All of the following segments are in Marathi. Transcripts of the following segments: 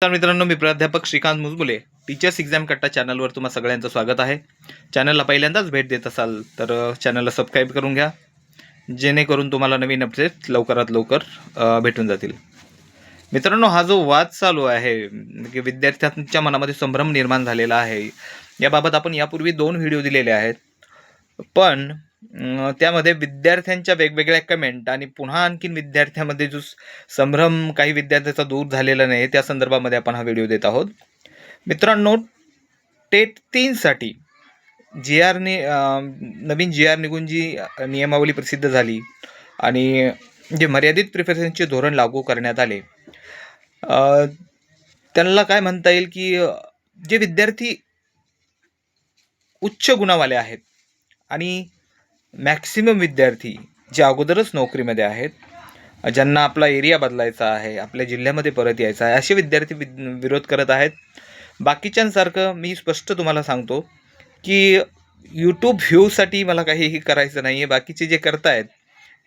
तर मित्रांनो, मी प्राध्यापक श्रीकांत मुजबुले टीचर्स एक्झाम कट्टा चॅनलवर तुम्हा सगळ्यांचं स्वागत आहे. चॅनलला पहिल्यांदाच भेट देत असाल तर चॅनलला सबस्क्राईब करून घ्या, जेणेकरून तुम्हाला नवीन अपडेट लवकरात लवकर भेटून जातील. मित्रांनो, हा जो वाद चालू आहे की विद्यार्थ्यांच्या मनामध्ये संभ्रम निर्माण झालेला आहे, याबाबत आपण यापूर्वी 2 व्हिडिओ दिलेले आहेत. पण त्यामध्ये विद्यार्थ्यांच्या वेगवेगळ्या कमेंट आणि पुन्हा आणखीन विद्यार्थ्यांमध्ये जो संभ्रम काही विद्यार्थ्याचा दूर झालेला नाही, त्या संदर्भामध्ये आपण हा व्हिडिओ देत आहोत. मित्रांनो, टेट 3 साठी नवीन जी आर निघून जी नियमावली प्रसिद्ध झाली आणि जे मर्यादित प्रिफरन्सचे धोरण लागू करण्यात आले, त्यांना काय म्हणता येईल की जे विद्यार्थी उच्च गुणावाले आहेत आणि मॅक्सिमम विद्यार्थी जे अगोदरच नोकरीमध्ये आहेत, ज्यांना आपला एरिया बदलायचा आहे, आपल्या जिल्ह्यामध्ये परत यायचं आहे, असे विद्यार्थी विरोध करत आहेत. बाकीच्यांसारखं मी स्पष्ट तुम्हाला सांगतो की यूट्यूब व्ह्यूसाठी मला काहीही करायचं नाही आहे. बाकीचे जे करतायत,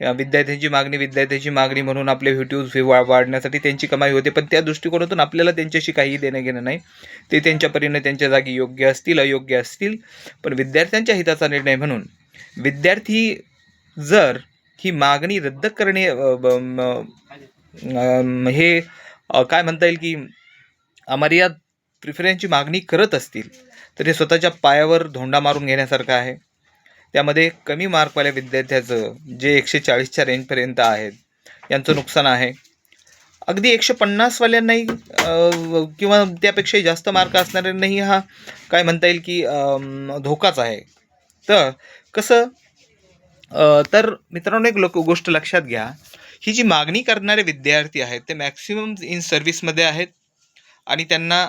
विद्यार्थ्यांची मागणी म्हणून आपले यूट्यूब व्ह्यू वाढण्यासाठी त्यांची कमाई होते, पण त्या दृष्टिकोनातून आपल्याला त्यांच्याशी काही देणं घेणं नाही. ते त्यांच्या परीने त्यांच्या जागी योग्य असतील, अयोग्य असतील, पण विद्यार्थ्यांच्या हिताचा निर्णय म्हणून विद्यार्थी जर ही मागणी रद्द करणे हे काय म्हणता येईल की अमर्याद प्रिफरन्सची मागणी करत असतील, तर हे स्वतःच्या पायावर धोंडा मारून घेण्यासारखं आहे. त्यामध्ये कमी मार्कवाल्या विद्यार्थ्याचं, जे 140च्या रेंजपर्यंत आहेत, यांचं नुकसान आहे. अगदी 150 वाल्यांनाही किंवा त्यापेक्षाही जास्त मार्क असणाऱ्यांनाही हा काय म्हणता येईल की धोकाच आहे. तर कसं, तर मित्रांनो, एक गोष्ट लक्षात घ्या, ही जी मागणी करणारे विद्यार्थी आहेत ते मॅक्सिमम इन सर्व्हिसमध्ये आहेत आणि त्यांना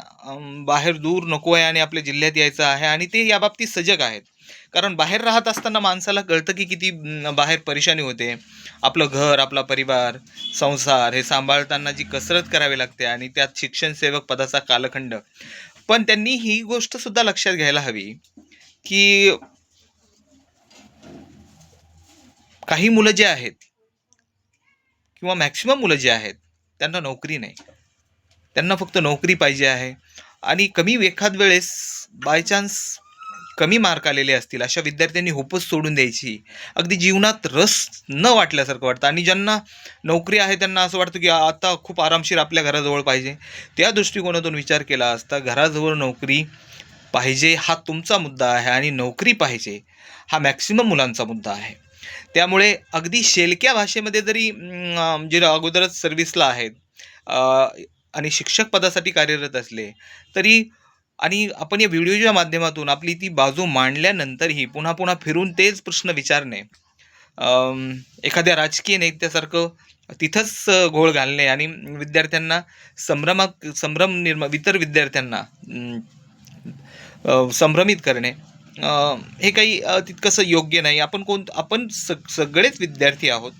बाहेर दूर नको आहे आणि आपल्या जिल्ह्यात यायचं आहे आणि ते याबाबतीत सजग आहेत. कारण बाहेर राहत असताना माणसाला कळतं की किती बाहेर परेशानी होते. आपलं घर, आपला परिवार, संसार हे सांभाळताना जी कसरत करावी लागते आणि त्यात शिक्षण सेवक पदाचा कालखंड. पण त्यांनी ही गोष्टसुद्धा लक्षात घ्यायला हवी की काही मुलं जे आहेत किंवा मॅक्सिमम मुलं जे आहेत, त्यांना नोकरी नाही. त्यांना फक्त नोकरी पाहिजे आहे आणि एखाद वेळेस बाय चान्स कमी मार्क आलेले असतील, अशा विद्यार्थ्यांनी होपच सोडून द्यायची. अगदी जीवनात रस न वाटल्यासारखं वाटतं आणि ज्यांना नोकरी आहे त्यांना असं वाटतं की आता खूप आरामशीर आपल्या घराजवळ पाहिजे. त्या दृष्टिकोनातून विचार केला असता घराजवळ नोकरी पाहिजे हा तुमचा मुद्दा आहे आणि नोकरी पाहिजे हा मॅक्सिमम मुलांचा मुद्दा आहे. त्यामुळे अगदी शेलक्या भाषेमध्ये जरी जे अगोदरच सर्व्हिसला आहेत आणि शिक्षक पदासाठी कार्यरत असले तरी, आणि आपण या व्हिडिओच्या माध्यमातून आपली ती बाजू मांडल्यानंतरही पुन्हा पुन्हा फिरून तेच प्रश्न विचारणे, एखाद्या राजकीय नेत्यासारखं तिथंच घोळ घालणे आणि विद्यार्थ्यांना इतर विद्यार्थ्यांना संभ्रमित करणे, हे काही तितकंसं योग्य नाही. आपण सगळेच विद्यार्थी आहोत.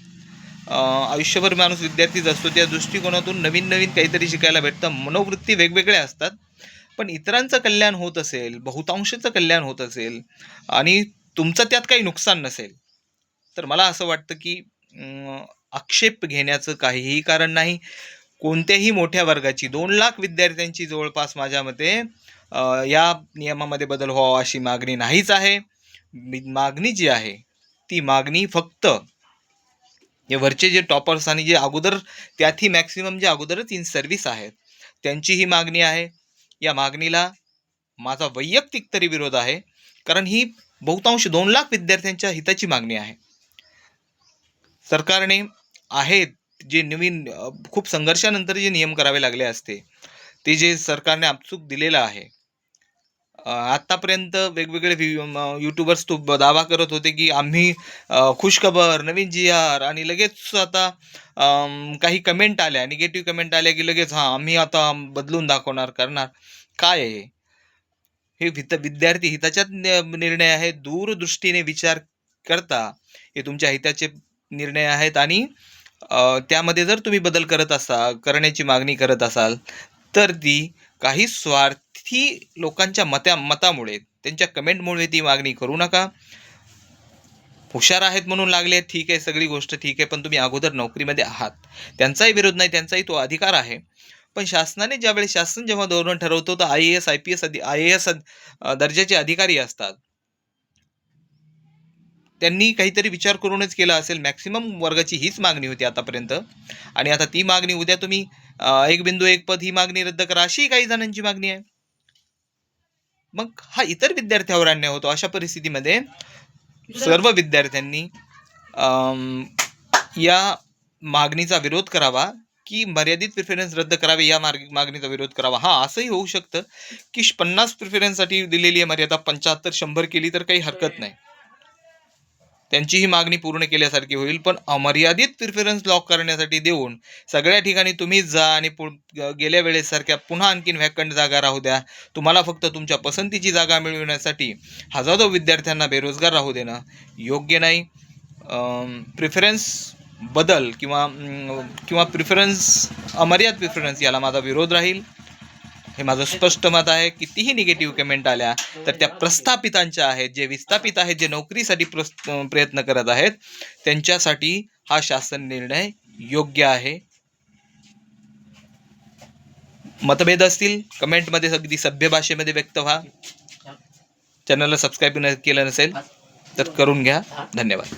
आयुष्यभर माणूस विद्यार्थीच असतो. त्या दृष्टिकोनातून नवीन नवीन काहीतरी शिकायला भेटतं. मनोवृत्ती वेगवेगळ्या असतात, पण इतरांचं कल्याण होत असेल, बहुतांशाचं कल्याण होत असेल आणि तुमचं त्यात काही नुकसान नसेल, तर मला असं वाटतं की आक्षेप घेण्याचं काहीही कारण नाही. कोणत्याही मोठ्या वर्गाची 2 लाख विद्यार्थ्यांची जवळपास माझ्या मते या नियमामध्ये बदल व्हावा अशी मागणी नाहीच आहे. मागणी जी आहे ती मागणी फक्त हे वरचे जे टॉपर्स आणि जे अगोदर, त्यातही मॅक्सिमम जे अगोदरच इन सर्व्हिस आहेत, त्यांची ही मागणी आहे. या मागणीला माझा वैयक्तिक तरी विरोध आहे, कारण ही बहुतांश 2 लाख विद्यार्थ्यांच्या हिताची मागणी आहे. सरकारने आहेत जे नवीन खूप संघर्षानंतर जे नियम करावे लागले असते, ते जे सरकारने आपसूक दिलेलं आहे. आत्तापर्यंत वेगवेगळे यूट्यूबर्स तो दावा करत होते की आम्ही खुशखबर, नवीन जी आर, आणि लगेच आता काही कमेंट आल्या, निगेटिव्ह कमेंट आल्या की लगेच आम्ही आता बदलून दाखवणार, करणार. काय आहे हे? विद्यार्थी हिताच्याच निर्णय आहे. दूरदृष्टीने विचार करता हे तुमच्या हिताचे निर्णय आहेत आणि त्यामध्ये जर तुम्ही बदल करण्याची मागणी करत असाल तर ती काही स्वार्थी लोकांच्या मतामुळे, त्यांच्या कमेंटमुळे ती मागणी करू नका. हुशार आहेत म्हणून लागले, ठीक आहे, सगळी गोष्ट ठीक आहे, पण तुम्ही अगोदर नोकरीमध्ये आहात. त्यांचाही विरोध नाही, त्यांचाही तो अधिकार आहे. पण शासनाने ज्यावेळेस शासन जेव्हा धोरण ठरवतो तर IAS IPS IAS दर्जाचे अधिकारी असतात, त्यांनी काहीतरी विचार करूनच केला असेल. मॅक्सिमम वर्गाची हीच मागणी होती आतापर्यंत, आणि आता ती मागणी उद्या तुम्ही 1.1 पद ही मागणी रद्द करा अशी काही जणांची मागणी आहे. मग हा इतर विद्यार्थ्यावर अन्याय होतो. अशा परिस्थितीमध्ये सर्व विद्यार्थ्यांनी या मागणीचा विरोध करावा की मर्यादित प्रिफरन्स रद्द करावे, या मागणीचा विरोध करावा. हा, असंही होऊ शकतं की 50 प्रिफरन्ससाठी दिलेली आहे मर्यादा 75-100 केली तर काही हरकत नाही, त्यांची ही मागणी पूर्ण केल्यासारखी होईल. पण अमर्यादित प्रिफरन्स लॉक करण्यासाठी देऊन सगळ्या ठिकाणी तुम्हीच जा आणि गेल्या वेळेसारख्या पुन्हा आणखीन व्हॅकंट जागा राहू द्या, तुम्हाला फक्त तुमच्या पसंतीची जागा मिळविण्यासाठी हजारो विद्यार्थ्यांना बेरोजगार राहू देणं योग्य नाही. प्रिफरन्स बदल किंवा प्रिफरन्स अमर्याद प्रिफरन्स याला माझा विरोध राहील. हे माझं स्पष्ट मत आहे. कितीही निगेटिव्ह कमेंट आल्या तर त्या प्रस्थापितांच्या आहेत, जे विस्थापित आहेत, जे नोकरीसाठी प्रयत्न करत आहेत, त्यांच्यासाठी हा शासन निर्णय योग्य आहे. मतभेद असतील कमेंटमध्ये अगदी सभ्य भाषेमध्ये व्यक्त व्हा. चॅनलला सबस्क्राईब केलं नसेल तर करून घ्या. धन्यवाद.